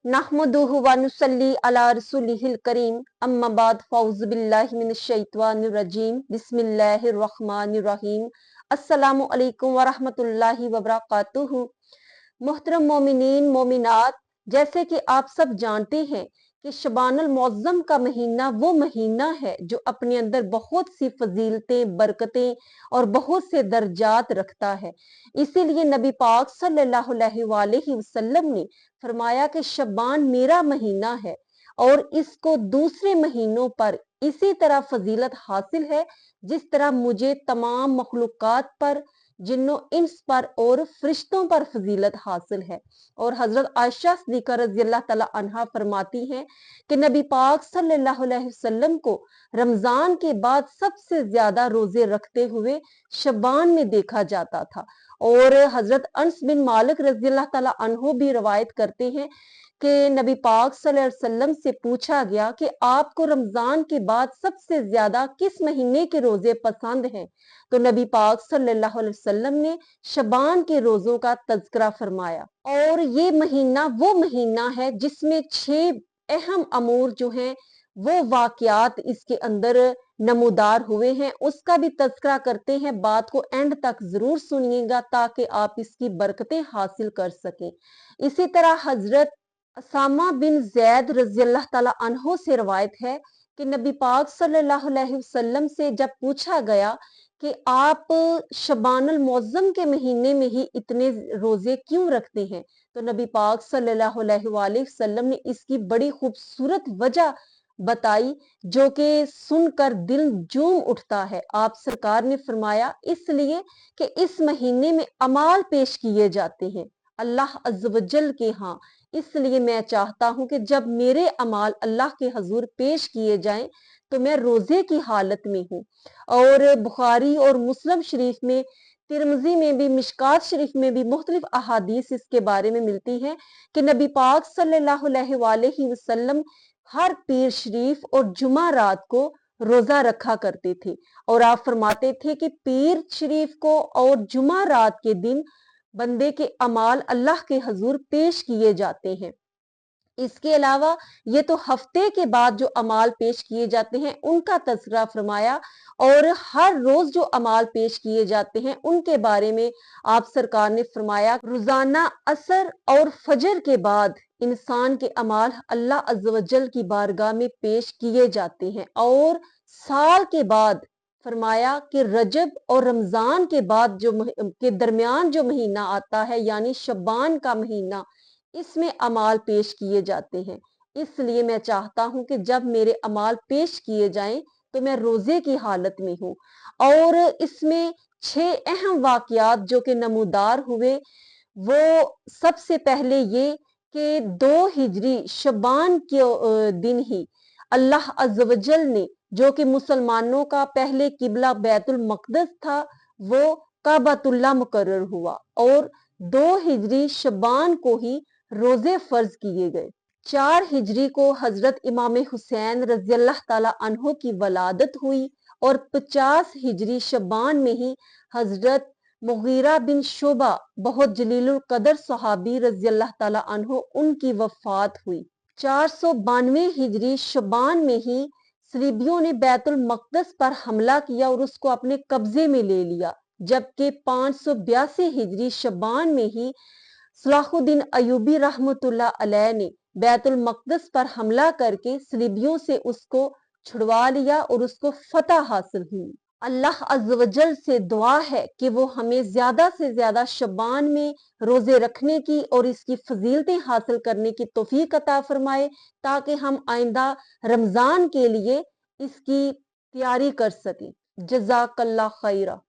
नहमदुहु व नुसल्ली अला रसूलिहिल करीम अम्मा बाद फौज़ बिल्लाहि मिनश शैतानिर रजीम बिस्मिल्लाहिर रहमानिर रहीम अस्सलामु अलैकुम व रहमतुल्लाहि व बरकातुहू। मोहतरम मोमिनीन मोमिनात, जैसे कि आप सब जानते हैं कि शबानुल मुअज़्ज़म का महीना वो महीना है जो अपने अंदर बहुत सी फजीलतें, बरकतें और बहुत से दर्जात रखता है। इसीलिए नबी पाक सल्लल्लाहु अलैहि वसल्लम ने फरमाया कि शबान मेरा महीना है और इसको दूसरे महीनों पर इसी तरह फजीलत हासिल है जिस तरह मुझे तमाम मखलूकात पर, जिन्नों इंस पर और फरिश्तों पर फजीलत हासिल है। और हजरत आयशा सिद्दीक़ा रज़ियल्लाहु तआला अन्हा फरमाती हैं कि नबी पाक सल्लल्लाहु अलैहि वसल्लम को रमजान के बाद सबसे ज्यादा रोजे रखते हुए शबान में देखा जाता था। और हजरत अनस बिन मालिक रज़ियल्लाहु तआला अन्हु भी रवायत करते हैं कि नबी पाक सल्लल्लाहु अलैहि वसल्लम से पूछा गया कि आपको रमजान के बाद सबसे ज्यादा किस महीने के रोजे पसंद हैं, तो नबी पाक सल्लल्लाहु अलैहि वसल्लम ने शबान के रोजों का तज़किरा फरमाया। और ये महीना वो महीना है जिसमें 6 अहम अमूर जो हैं वो वाकयात इसके अंदर नमूदार हुए हैं, उसका भी तज़किरा करते हैं। बात को एंड तक जरूर सुनिएगा ताकि आप इसकी बरकतें हासिल कर सकें। इसी तरह हजरत असामा बिन जैद रज़ियल्लाहु तआला अन्हु से रवायत है कि नबी पाक सल्लल्लाहु अलैहि वसल्लम से जब पूछा गया कि आप शबानुल मुअज़्ज़म के महीने में ही इतने रोजे क्यों रखते हैं, तो नबी पाक सल्लल्लाहु अलैहि वसल्लम ने इसकी बड़ी खूबसूरत वजह बताई जो कि सुनकर दिल झूम उठता है। आप सरकार ने फरमाया इसलिए कि इस महीने में अमाल पेश किए जाते हैं अल्लाह अज़्ज़ व जल के यहाँ, इसलिए मैं चाहता हूं कि जब मेरे अमाल अल्लाह के हजूर पेश किए जाएं तो मैं रोजे की हालत में हूँ। और बुखारी और मुस्लिम शरीफ में, तिरमिज़ी में भी, मिशकात शरीफ में भी मुख्तलिफ अहादीस इसके बारे में मिलती हैं कि नबी पाक सल्लल्लाहु अलैहि वसल्लम हर पीर शरीफ और जुमा रात को रोजा रखा करते थे। और आप फरमाते थे कि पीर शरीफ को और जुमा रात के दिन बंदे के अमाल अल्लाह के हजूर पेश किए जाते हैं। इसके अलावा ये तो हफ्ते के बाद जो अमाल पेश किए जाते हैं उनका तज़किरा फरमाया, और हर रोज जो अमाल पेश किए जाते हैं उनके बारे में आप सरकार ने फरमाया रोजाना असर और फजर के बाद इंसान के अमाल अल्लाह अज़्ज़ व जल की बारगाह में पेश किए जाते हैं। और साल के बाद फरमाया कि रजब और रमजान के बाद के दरमियान जो महीना आता है यानी शबान का महीना, इसमें अमाल पेश किए जाते हैं। इसलिए मैं चाहता हूं कि जब मेरे अमाल पेश किए जाएं तो मैं रोजे की हालत में हूं। और इसमें 6 अहम वाकयात जो कि नमूदार हुए, वो सबसे पहले ये कि 2 हिजरी शबान के दिन ही अल्लाह अज़्ज़ व जल ने, जो कि मुसलमानों का पहले किबला बैतुल मक़दस था, वो काबतुल्लाह मुकर्रर हुआ और 2 हिजरी शबान को ही रोजे फर्ज किए गए। 4 हिजरी को हजरत इमाम हुसैन रज़ियल्लाहु तआला अन्हु की वलादत हुई और 50 हिजरी शबान में ही हजरत मुगीरा बिन शुबा, बहुत जलीलुल कदर सहाबी रज़ियल्लाहु तआला अन्हु, उनकी वफात हुई। 492 हिजरी शबान में ही सलीबियों ने बैतुल मक़दस पर हमला किया और उसको अपने कब्जे में ले लिया, जबकि 582 हिजरी शबान में ही सलाहुद्दीन अयूबी रहमतुल्लाह अलैह ने बैतुल मक़दस पर हमला करके सलीबियों से उसको छुड़वा लिया और उसको फतह हासिल हुई। अल्लाह अज़्ज़ व जल से दुआ है कि वो हमें ज्यादा से ज्यादा शबान में रोजे रखने की और इसकी फजीलतें हासिल करने की तौफीक अता फरमाए ताकि हम आइंदा रमजान के लिए इसकी तैयारी कर सकें। जज़ाकल्लाह खैरा।